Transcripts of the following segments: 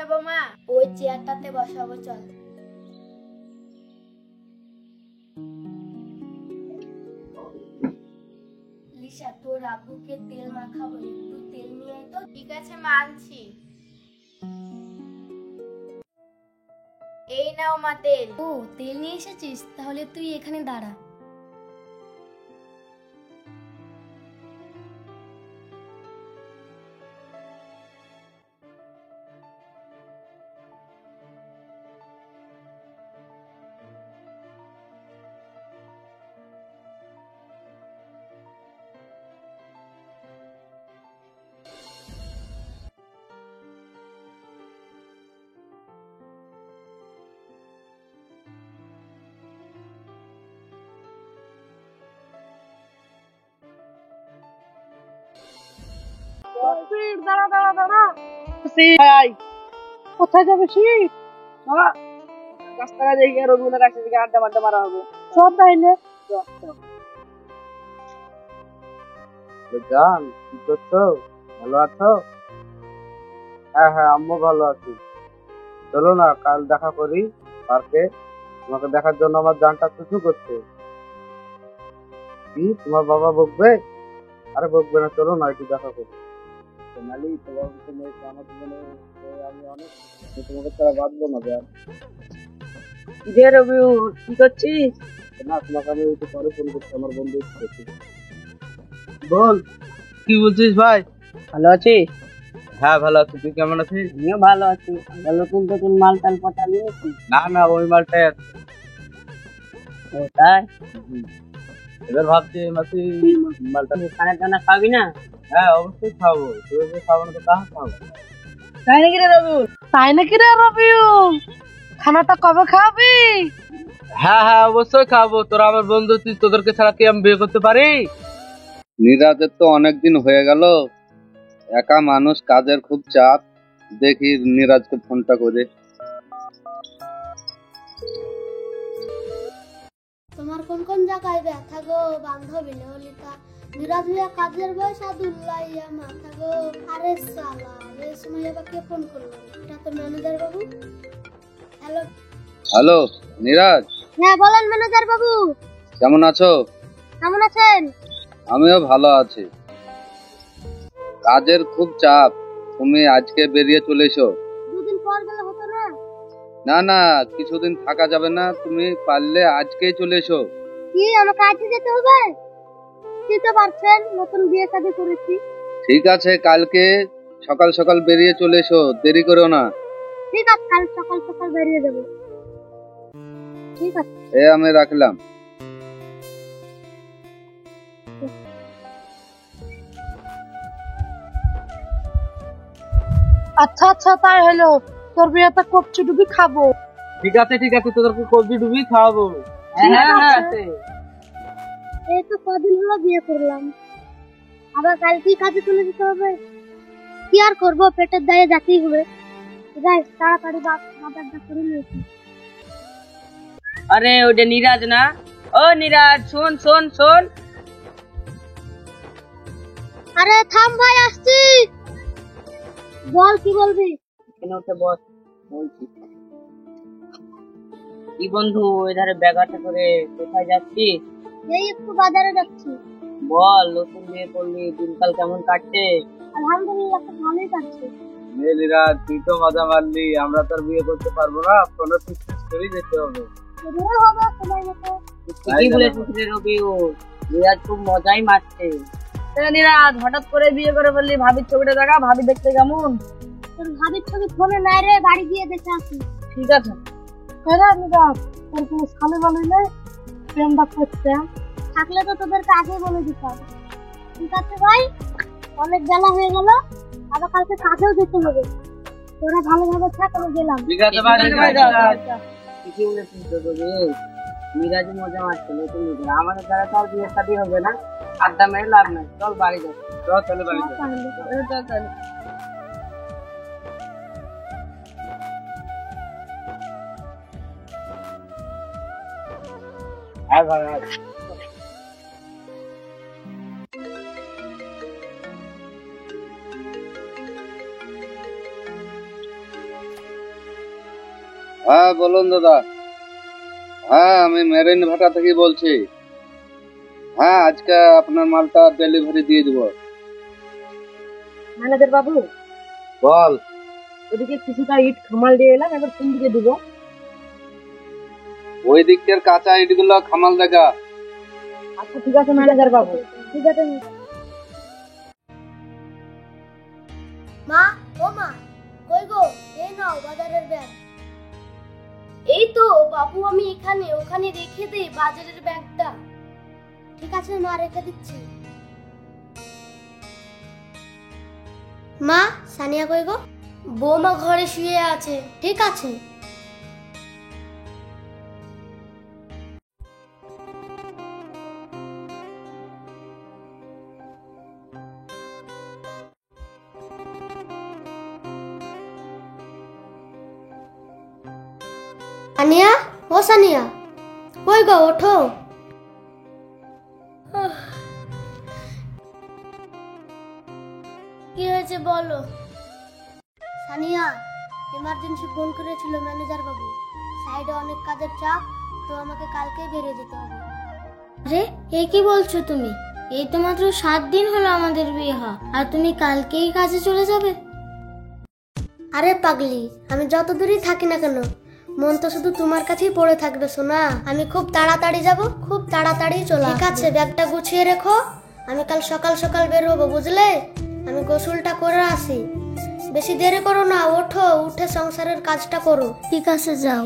বসাবো মা? ওই চেয়ারটাতে বসাবো, চল। লিসা, তোর আব্বুকে তেল মাখাবো, একটু তেল নিয়ে আয় তো। ঠিক আছে মা, আনছি। এই নাও মা তেল। ও, তেল নিয়ে এসেছিস? তাহলে তুই এখানে দাঁড়া। দাঁড়া দাঁড়া দাঁড়া, কোথায় যাবে? রাস্তায় দেখে রবিউলের কাছে থেকে আড্ডা মাড্ডা মারা হবে। সব তাইলে জান, কি করছো? ভালো আছো? হ্যাঁ হ্যাঁ, আম্মু ভালো আছি। চলো না কাল দেখা করি পার্কে। তোমাকে দেখার জন্য আমার জানটা ছুটু করছে। কি তোমার বাবা বকবে? আরে বকবে না, চলো না একটু দেখা করি। সোনালি, তোমার মেয়েকে আমার জীবনে আমি অনেক, তোমাকে ছাড়া বাঁচবো না জান। যে রবিউল, কি করছিস? না, তোমাকে আমি একটু পরে ফোন করছি, আমার বন্ধু করছি। বল, কি বলছিস ভাই? ভালো আছিস? হ্যাঁ ভালো আছি, তুই কেমন আছিস? আমিও ভালো আছি। নতুন নতুন মাল টাল পটা নিয়েছি? না না, ওই মালটাই আছে। ও তাই? এবার ভাবছি এই মাসে মালটা। খানা টানা খাবি না? হ্যাঁ অবশ্যই খাবো, তুই যদি খাবো না তো কাহা খাবো? তাই নাকি রে রবিউল? তাই নাকি রে রবিউল? খানাটা কবে খাবি? হ্যাঁ হ্যাঁ অবশ্যই খাবো, তোরা আমার বন্ধু, তুই তোদেরকে ছাড়া কি আমি বিয়ে করতে পারি? নিরাজের তো অনেকদিন হয়ে গেল, একা মানুষ, কাজের খুব চাপ। দেখি নিরাজকে ফোনটা করে। তোমার কোন কোন জায়গায় ব্যথা গো বান্ধবী ললিতা? নিরাজ হইয়া কাজের বয়স আদুল্লাইয়া মাথা গো। আরে সালা, এই সময় আবার কে ফোন করলো? এটা তো ম্যানেজার বাবু। হ্যালো। হ্যালো নিরাজ, হ্যাঁ বলেন ম্যানেজার বাবু। কেমন আছো? কেমন আছেন? আমিও ভালো আছি। কাজের খুব চাপ, তুমি আজকে বেরিয়ে চলে এসো। দুদিন পর গেলে হতো না? না না, কিছুদিন থাকা যাবে না, তুমি পারলে আজকেই চলে এসো। কি আমাকে আজকে যেতে হবে? কি তো পারছেন, নতুন বিয়ে শাদী করেছি। ঠিক আছে, কালকে সকাল সকাল বেরিয়ে চলে এসো, দেরি করো না। ঠিক আছে, কাল সকাল সকাল বেরিয়ে যাবো। ঠিক আছে। আমি রাখলাম। আচ্ছা আচ্ছা, তাই হলো। তোর বিয়েতে কপচি ডুবি খাবো। ঠিক আছে ঠিক আছে, তোদেরকে কবজি ডুবি খাওয়াবো। হ্যাঁ, এই তো কদিন হলো বিয়ে করলাম, আবার কাল কি কাজে চলে যেতে হবে। কি আর করবো, পেটের দায়ে যাতেই হবে। যাই তাড়াতাড়ি বাজারটা করে নিয়েছি। আরে ওটা নিরাজ না? ও নিরাজ, শোন শোন শোন। আরে থাম ভাই, আসছি। বল, কি বলবি? এখানে উঠে বস, বলছি। কি বন্ধু, এধারে ব্যাগ হাতে করে কোথায় যাচ্ছিস? এই একটু বাজারে যাচ্ছি। বল, নতুন বিয়ে করলি, দিনকাল কেমন কাটছে? আলহামদুলিল্লাহ, খুব ভালোই কাটছে। নিরাজ, তুই তো মজা মারলি, আমরা তো আর বিয়ে করতে পারবো না, কোনো ফিক্স করেই যেতে হবে। এবারে হবে সময় মতো। কি বলেছিস রে রবিউল, নিরাজ খুব মজাই মারছে। নিরাজ, হঠাৎ করে বিয়ে করে বললি, ভাবির ছবিটা দেখা, ভাবি দেখতে কেমন? তোর ভাবির ছবি ফোনে নাই রে, বাড়ি গিয়ে দেখে আসি। ঠিক আছে। নিরাজ, তোর কোনো সালে বালি নেই? প্রেম ডাক করছে? থাকলে তো তোদেরকে আগে বলে দিতাম। ঠিক আছে ভাই, অনেক বেলা হয়ে গেল, আবার কালকে কাজেও যেতে হবে। তোরা ভালোভাবে থাক, আমি গেলাম। ঠিক আছে ভাই, ঠিকই বলেছিস তো রবিউল, মিরাজ মজা মারছে নতুন বিয়ে। আমাদের দ্বারা তো আর বিয়ে শাদী হবে না, আড্ডা মেরে লাভ নাই, চল বাড়ি যাই। চল তাহলে বাড়ি যাই। চল চল। হ্যাঁ ভাই, হ্যাঁ। হ্যাঁ বলুন দাদা। হ্যাঁ আমি মেরিন ভাটা থেকে বলছি। হ্যাঁ আজকে আপনার মালটা ডেলিভারি দিয়ে দেবো। ম্যানেজার বাবু, বল। ওদিকে কিছুটা ইট খামাল দিয়ে এলাম, এবার কোন দিকে দিব? ওই দিকটার কাঁচা ইটগুলো খামাল দেখা। আচ্ছা ঠিক আছে ম্যানেজার বাবু, ঠিক আছে। মা, ও মা, কই গো? এই নাও বাজারের ব্যাগ। এই তো বাবু, আমি এখানে ওখানে রেখে দে বাজারের ব্যাগটা। ঠিক আছে মা, রেখে দিচ্ছি। মা, সানিয়া কই গো? বৌমা ঘরে শুয়ে আছে। ঠিক আছে। সানিয়া, ও সানিয়া, কই গো? ওঠো। কি হয়েছে বলো। সানিয়া, এমার্জেন্সি ফোন করেছিল ম্যানেজার বাবু। সাইডে অনেক কাজের চাপ, তো আমাকে কালকেই বেরিয়ে যেতে হবে। আরে এই কি বলছো তুমি? এই তো মাত্র 7 দিন হলো আমাদের বিয়ে হওয়া, আর তুমি কালকেই কাজে চলে যাবে? আরে পাগলি, আমি যত দূরই থাকি না কেন, মন তো শুধু তোমার কাছেই পড়ে থাকবে সোনা। আমি খুব তাড়াতাড়ি যাব, খুব তাড়াতাড়ি চলে আসবো। ঠিক আছে, ব্যাগটা গুছিয়ে রেখো। আমি কাল সকাল সকাল বের হবো, বুঝলে? আমি গোসলটা করে আসি। বেশি দেরি করো না, ওঠো, উঠে সংসারের কাজটা করো। ঠিক আছে, যাও।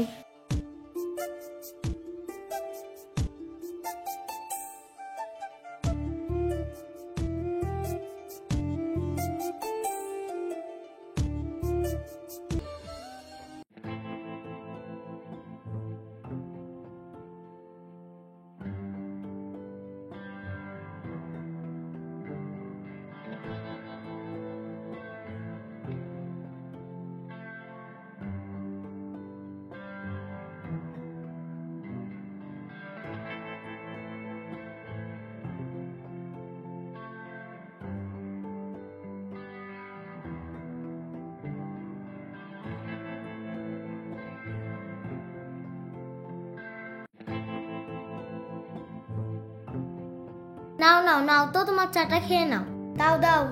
নাও নাও নাও তো, তোমার চাটা খেয়ে নাও। দাও দাও।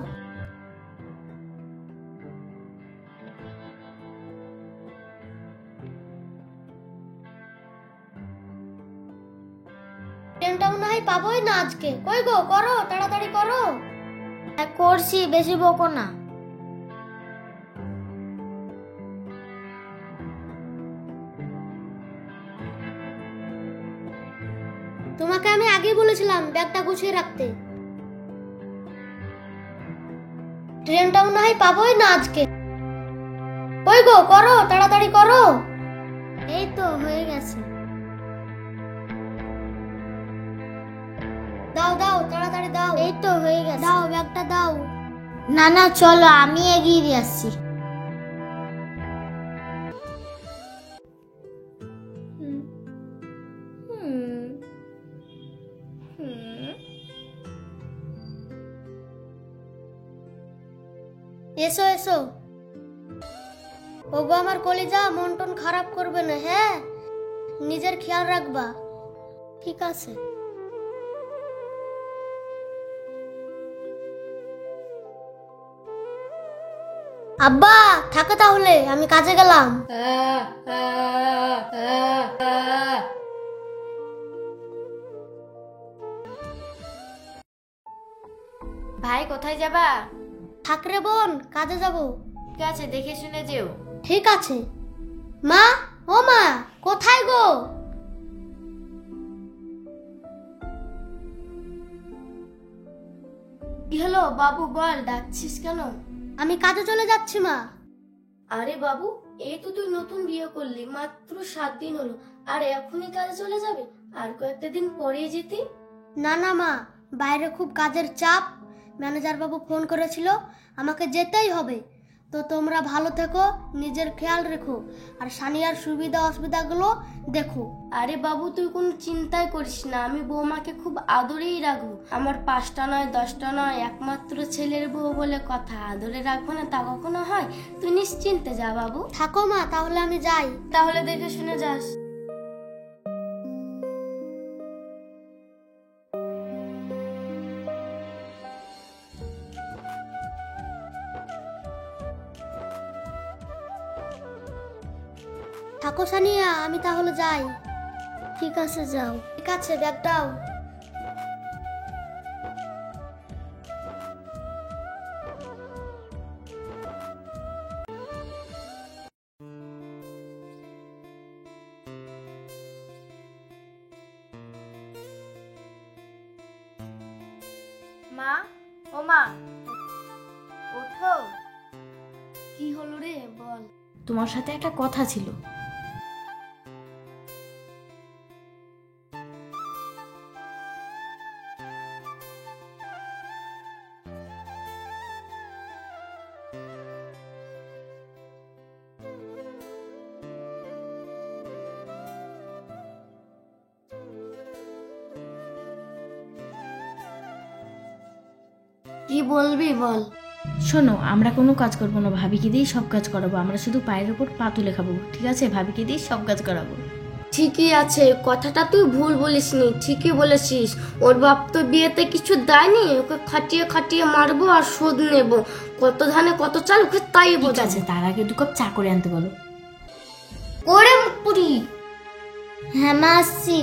ট্রেনটা মনে হয় পাবোই না আজকে। কই গো, করো, তাড়াতাড়ি করো। হ্যাঁ করছি, বেশি বকো না। তোমাকে আমি আগেই বলেছিলাম ব্যাগটা গুছিয়ে রাখতে। ট্রেনটা মনে হয় পাবোই না আজকে। কই গো, করো, তাড়াতাড়ি করো। এই তো হয়ে গেছে। দাও দাও, তাড়াতাড়ি দাও। এই তো হয়ে গেছে। দাও, ব্যাগটা দাও। না না, চলো আমি এগিয়ে দিয়ে আসছি। এসো এসো। ওগো আমার কলিজা, মন টন খারাপ করবে না, হ্যাঁ? নিজের খেয়াল রাখবা। ঠিক আছে। আব্বা থাকো তাহলে, আমি কাজে গেলাম। ভাই কোথায় যাবা? থাক রে বোন, কাজে যাব। ঠিক আছে, দেখে শুনে যেও। ঠিক আছে। মা, ও মা, কোথায় গো? কি হলো বাবু, বল, ডাকছিস কেন? আমি কাজে চলে যাচ্ছি মা। আরে বাবু, এই তো তুই নতুন বিয়ে করলি, মাত্র 7 দিন হলো, আর এখনই কাজে চলে যাবে? আর কয়েকটা দিন পরেই যেতি। না না মা, বাইরে খুব কাজের চাপ। ম্যানেজার বাবু ফোন করেছিল, আমাকে যেতেই হবে। তো তো তোমরা ভালো থেকো, নিজের খেয়াল রেখো, আর সানিয়ার সুবিধা অসুবিধাগুলো দেখো। আরে বাবু তুই কোনো চিন্তাই করিস না, আমি বৌমাকে খুব আদরেই রাখবো। আমার 5টা নয় 10টা নয়, একমাত্র ছেলের বউ বলে কথা, আদরে রাখবো না তা কখনো হয়? তুই নিশ্চিন্তে যা বাবু। থাকো মা, তাহলে আমি যাই। তাহলে দেখে শুনে যাস। থাকো সানিয়া, আমি তাহলে যাই। ঠিক আছে যাও। ঠিক আছে, ব্যাগ দাও। মা, ও মা, ওঠো। কি হলো রে, বল। তোমার সাথে একটা কথা ছিল। কি বলবি বল। শোনো, আমরা কোনো কাজ করবো না, ভাবিকে দিয়েই সব কাজ করাবো। আমরা শুধু পায়ের উপর পা তুলে খাবো, ঠিক আছে? ভাবিকে দিয়েই সব কাজ করাবো। ঠিকই আছে, কথাটা তুই ভুল বলিসনি, ঠিকই বলেছিস। ওর বাপ তো বিয়েতে কিছু দেয়নি, ওকে খাটিয়ে খাটিয়ে মারবো আর শোধ নেব। কত ধানে কত চাল, ওকে তাই ঠিক বোঝাচ্ছে। আছে, তার আগে 2 কাপ চা করে আনতে বলো। করে মুখ পুরি। হ্যাঁ মা, আসছি।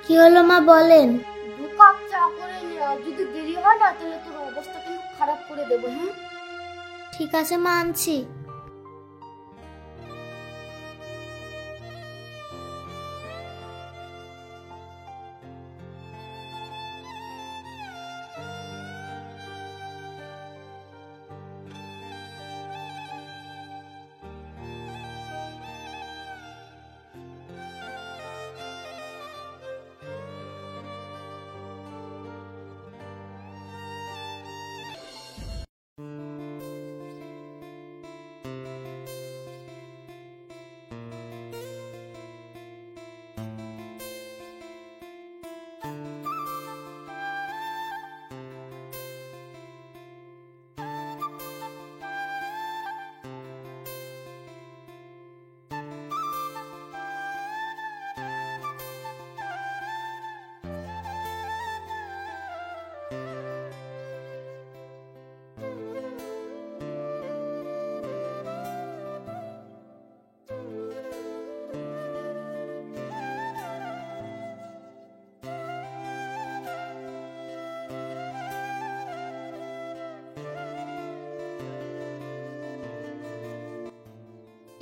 কি হলো মা, বলেন। 2 কাপ চা করে নে, আর যদি দেরি হয় না তাহলে তোর অবস্থা কিন্তু খারাপ করে দেবো। হ্যাঁ ঠিক আছে মা, আনছি।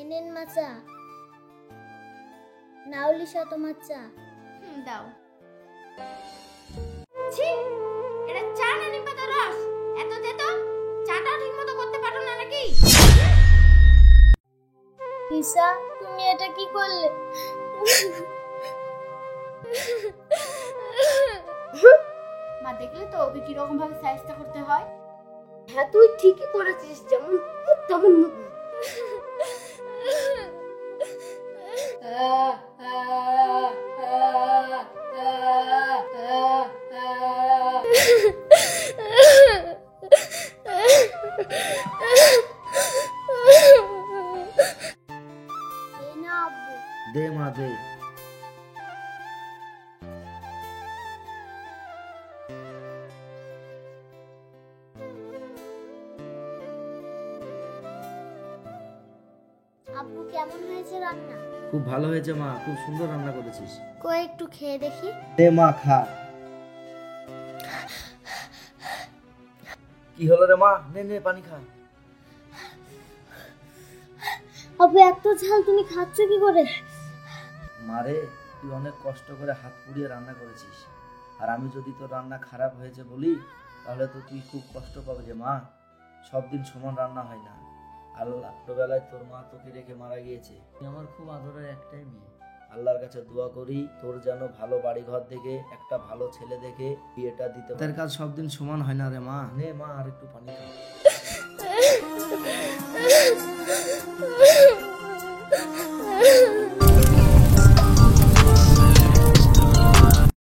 এনেন মা চা। নাওলিশা, তোমার চা। দাও। ছি, এটা চা না নিপা তো রস। এত তেতো, চাটাও ঠিক মতো করতে পারো না নাকি? ঈশা, তুমি এটা কি করলে? মা দেখলে তো ওকে কিরকম ভাবে সাইজটা করতে হয়। হ্যাঁ তুই ঠিকই করেছিস, যেমন খুব তেমন মুখ। এই না আব্বু। দে মা দে। আব্বু, কেমন হয়েছে রান্না? খুব ভালো হয়েছে মা, খুব সুন্দর রান্না করেছিস। কই একটু খেয়ে দেখি। দে মা, খা। কি হলো রে মা? নে নে, পানি খা। আব্বু, এত ঝাল তুমি খাচ্ছ কি করে? মারে, তুই অনেক কষ্ট করে হাত পুড়িয়ে রান্না করেছিস, আর আমি যদি তোর রান্না খারাপ হয়েছে বলি তাহলে তো তুই খুব কষ্ট পাবে যে মা। সব দিন সমান রান্না হয় না। আল্লাহ ছোটবেলায় তোর মা তোকে রেখে মারা গিয়েছে। তুই আমার খুব আদরের একটাই মেয়ে, আল্লাহর কাছে দোয়া করি তোর যেন ভালো বাড়ি ঘর দেখে একটা ভালো ছেলে দেখে বিয়েটা দিতে। তার কাজ সব দিন সমান হয় না রে মা। নে মা আর একটু পানি খা।